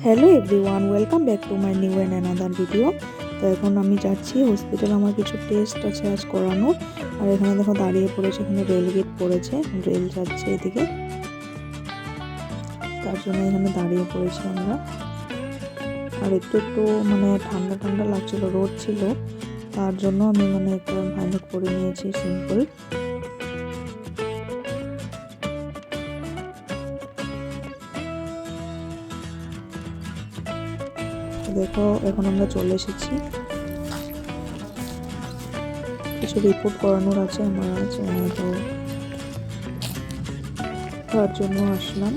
Hello everyone, welcome back to my new and another video. তো এখন আমি যাচ্ছি হসপিটাল, আমার কিছু টেস্ট আছে আজ করানোর। আর এখানে দেখো দাঁড়িয়ে পড়েছে, এখানে রেল গেট পড়েছে, রেল যাচ্ছে এদিকে, তার জন্য এখানে দাঁড়িয়ে পড়েছি আমরা। আর একটু একটু মানে ঠান্ডা ঠান্ডা লাগছিল, রোদ ছিল, তার জন্য আমি মানে একটা ভাইনেট পরে নিয়েছি সিম্পল। দেখো এখন আমরা চলে এসেছি, কিছু রিপোর্ট করানোর আছে আমার আজ, তো তার জন্য আসলাম।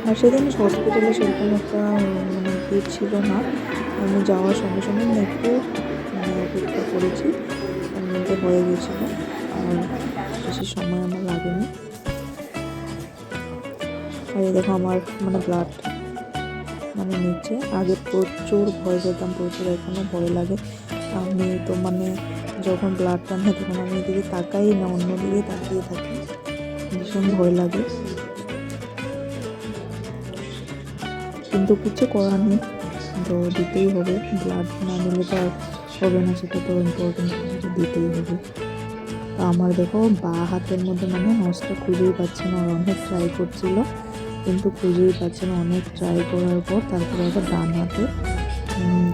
আর সেদিন হসপিটালে সেরকম একটা মানে ভিড় ছিল না, আমি যাওয়ার সঙ্গে সঙ্গে একটু মানে অপেক্ষা করেছি, তার মধ্যে হয়ে গেছিলো, আর বেশি সময় আমার লাগেনি। আর এই দেখো আমার মানে ব্লাড মানে নিচে, আগে প্রচুর ভয় পেতাম, প্রচুর, এখনও ভয় লাগে। আমি তো মানে যখন ব্লাডটা নেয় তখন আমি এদিকে তাকাই না, অন্যদিকে তাকিয়ে থাকি, ভীষণ ভয় লাগে, কিন্তু কিছু করার নেই, তো দিতেই হবে। ব্লাড না নিলে তো আর হবে না, সেটা তো ইম্পর্টেন্ট, দিতেই হবে। আমার দেখো বাঁ হাতের মধ্যে মানে নসটা খুঁজেই পাচ্ছে না, আর অনেক ট্রাই করছিল কিন্তু খুঁজেই পাচ্ছে না। অনেক ট্রাই করার পর তারপরে আবার ডান হাতে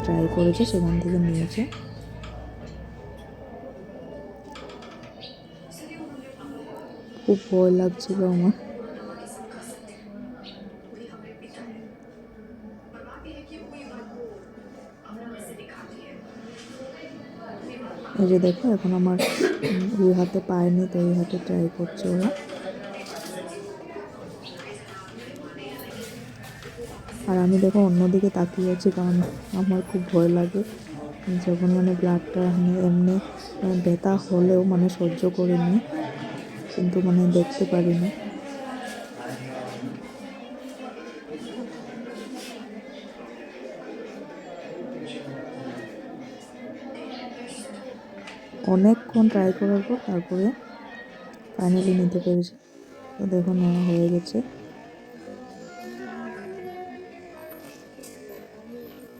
ট্রাই করেছে, সেখান থেকে নিয়েছে। খুব ভয় লাগছিল আমার। এই যে দেখো এখন আমার ওই হাতে পায়নি, তো ওই হাতে ট্রাই করছে ওরা। আর আমি দেখো অন্যদিকে তাকিয়ে আছি, কারণ আমার খুব ভয় লাগে যখন মানে ব্লাডটা এমনি ব্যথা হলেও মানে সহ্য করে নিই, কিন্তু মানে দেখতে পারি না। অনেকক্ষণ ট্রাই করার পর তারপরে ফাইনালি নিতে পেরেছি। তো দেখো নেওয়া হয়ে গেছে।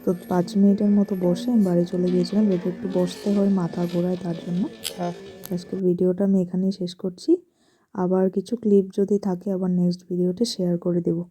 তো 5 মিনিটের মতো বসে আমি বাড়ি চলে গিয়েছিলাম, যেহেতু একটু বসতে হয়, মাথা ঘোরায়, তার জন্য। আজকের ভিডিওটা আমি এখানেই শেষ করছি। আবার কিছু ক্লিপ যদি থাকে আবার নেক্সট ভিডিওতে শেয়ার করে দেবো।